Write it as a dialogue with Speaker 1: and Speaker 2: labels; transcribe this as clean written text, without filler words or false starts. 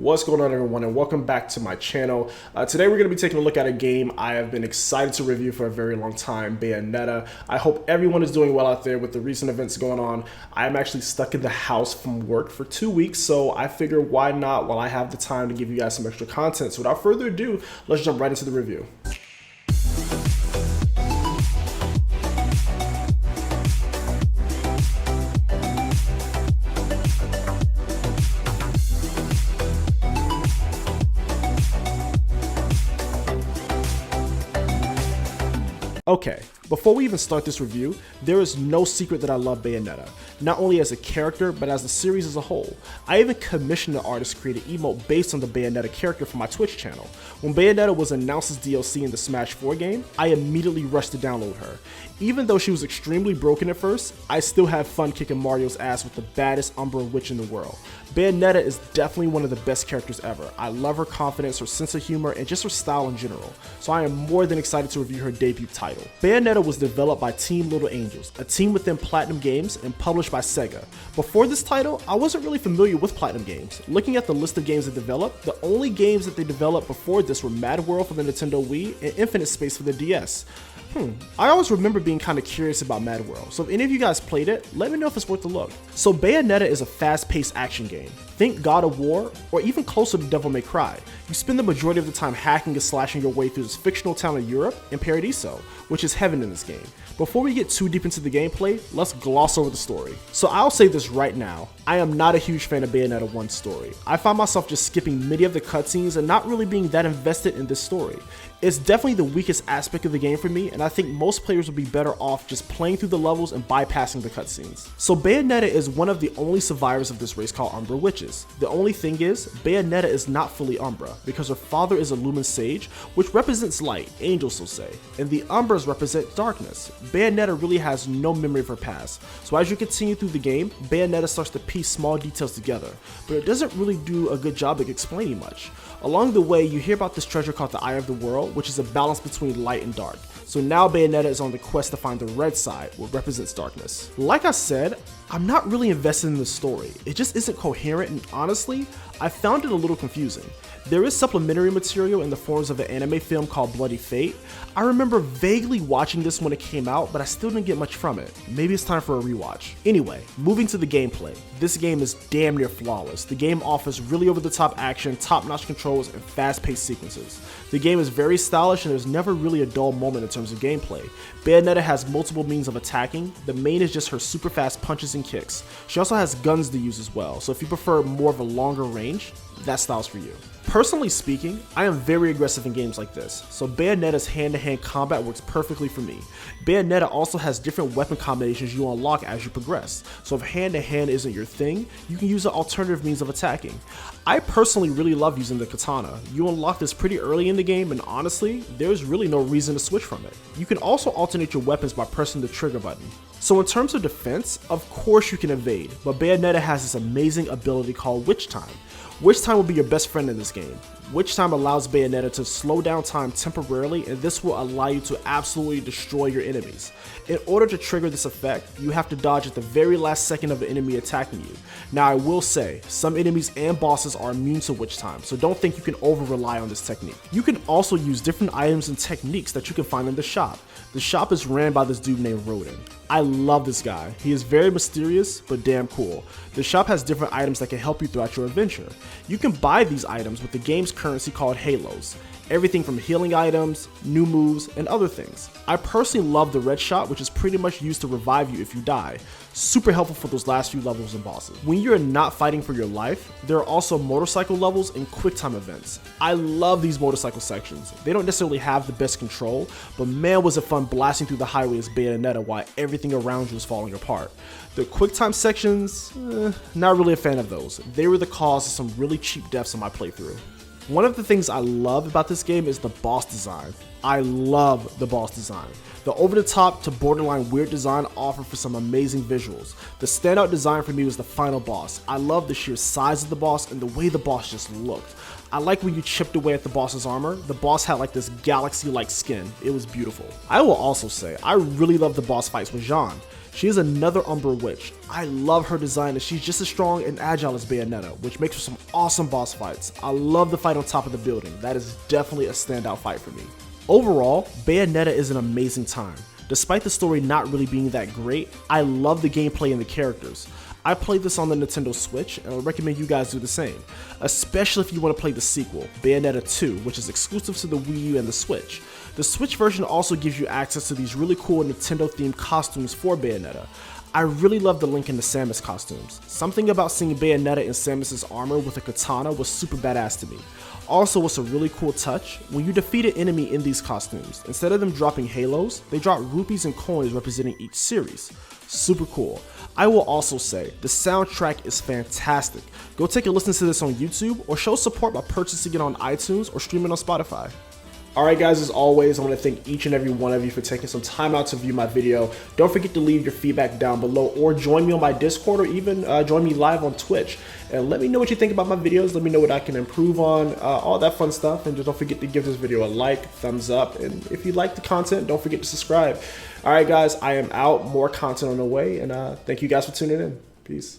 Speaker 1: What's going on, everyone, and welcome back to my channel. Today we're going to be taking a look at a game I have been excited to review for a very long time, Bayonetta. I hope everyone is doing well out there with the recent events going on. I'm actually stuck in the house from work for 2 weeks, so I figure why not, while I have the time, to give you guys some extra content. So without further ado, let's jump right into the review. Okay, before we even start this review, there is no secret that I love Bayonetta, not only as a character, but as the series as a whole. I even commissioned an artist to create an emote based on the Bayonetta character for my Twitch channel. When Bayonetta was announced as DLC in the Smash 4 game, I immediately rushed to download her. Even though she was extremely broken at first, I still had fun kicking Mario's ass with the baddest Umbra witch in the world. Bayonetta is definitely one of the best characters ever. I love her confidence, her sense of humor, and just her style in general, so I am more than excited to review her debut title. Bayonetta was developed by Team Little Angels, a team within Platinum Games and published by Sega. Before this title, I wasn't really familiar with Platinum Games. Looking at the list of games they developed, the only games that they developed before this were Mad World for the Nintendo Wii and Infinite Space for the DS. I always remember being kind of curious about Mad World, so if any of you guys played it, let me know if it's worth a look. So Bayonetta is a fast-paced action game. Think God of War, or even closer to Devil May Cry. You spend the majority of the time hacking and slashing your way through this fictional town in Europe in Paradiso, which is heaven in this game. Before we get too deep into the gameplay, let's gloss over the story. So I'll say this right now, I am not a huge fan of Bayonetta 1's story. I find myself just skipping many of the cutscenes and not really being that invested in this story. It's definitely the weakest aspect of the game for me, and I think most players would be better off just playing through the levels and bypassing the cutscenes. So Bayonetta is one of the only survivors of this race called Umbra Witches. The only thing is, Bayonetta is not fully Umbra, because her father is a Lumen Sage, which represents light, angels so say, and the Umbras represent darkness. Bayonetta really has no memory of her past, so as you continue through the game, Bayonetta starts to piece small details together, but it doesn't really do a good job of explaining much. Along the way, you hear about this treasure called the Eye of the World, which is a balance between light and dark. So now Bayonetta is on the quest to find the red side, which represents darkness. Like I said, I'm not really invested in the story. It just isn't coherent, and honestly, I found it a little confusing. There is supplementary material in the forms of an anime film called Bloody Fate. I remember vaguely watching this when it came out, but I still didn't get much from it. Maybe it's time for a rewatch. Anyway, moving to the gameplay. This game is damn near flawless. The game offers really over-the-top action, top-notch controls, and fast-paced sequences. The game is very stylish, and there's never really a dull moment in terms of gameplay. Bayonetta has multiple means of attacking. The main is just her super fast punches and kicks. She also has guns to use as well, so if you prefer more of a longer range, that style's for you. Personally speaking, I am very aggressive in games like this, so Bayonetta's hand-to-hand combat works perfectly for me. Bayonetta also has different weapon combinations you unlock as you progress, so if hand-to-hand isn't your thing, you can use an alternative means of attacking. I personally really love using the katana. You unlock this pretty early in the game, and honestly, there's really no reason to switch from it. You can also alternate your weapons by pressing the trigger button. So in terms of defense, of course you can evade, but Bayonetta has this amazing ability called Witch Time. Witch Time will be your best friend in this game. Witch Time allows Bayonetta to slow down time temporarily, and this will allow you to absolutely destroy your enemies. In order to trigger this effect, you have to dodge at the very last second of the enemy attacking you. Now I will say, some enemies and bosses are immune to Witch Time, so don't think you can over-rely on this technique. You can also use different items and techniques that you can find in the shop. The shop is ran by this dude named Rodin. I love this guy. He is very mysterious, but damn cool. The shop has different items that can help you throughout your adventure. You can buy these items with the game's currency called Halos. Everything from healing items, new moves, and other things. I personally love the red shot, which is pretty much used to revive you if you die. Super helpful for those last few levels and bosses. When you're not fighting for your life, there are also motorcycle levels and quick time events. I love these motorcycle sections. They don't necessarily have the best control, but man was it fun blasting through the highway as Bayonetta while everything around you is falling apart. The quick time sections, not really a fan of those. They were the cause of some really cheap deaths in my playthrough. One of the things I love about this game is the boss design. I love the boss design. The over-the-top to borderline weird design offered for some amazing visuals. The standout design for me was the final boss. I love the sheer size of the boss and the way the boss just looked. I like when you chipped away at the boss's armor. The boss had like this galaxy-like skin. It was beautiful. I will also say, I really love the boss fights with Jeanne. She is another Umbra witch. I love her design and she's just as strong and agile as Bayonetta, which makes for some awesome boss fights. I love the fight on top of the building. That is definitely a standout fight for me. Overall, Bayonetta is an amazing time. Despite the story not really being that great, I love the gameplay and the characters. I played this on the Nintendo Switch and I would recommend you guys do the same, especially if you want to play the sequel, Bayonetta 2, which is exclusive to the Wii U and the Switch. The Switch version also gives you access to these really cool Nintendo themed costumes for Bayonetta. I really love the Link and the Samus costumes. Something about seeing Bayonetta in Samus's armor with a katana was super badass to me. Also, what's a really cool touch, when you defeat an enemy in these costumes, instead of them dropping halos, they drop rupees and coins representing each series. Super cool. I will also say, the soundtrack is fantastic. Go take a listen to this on YouTube or show support by purchasing it on iTunes or streaming on Spotify. Alright guys, as always, I want to thank each and every one of you for taking some time out to view my video. Don't forget to leave your feedback down below or join me on my Discord or even join me live on Twitch. And let me know what you think about my videos, let me know what I can improve on, all that fun stuff. And just don't forget to give this video a like, thumbs up, and if you like the content, don't forget to subscribe. Alright guys, I am out, more content on the way, and thank you guys for tuning in. Peace.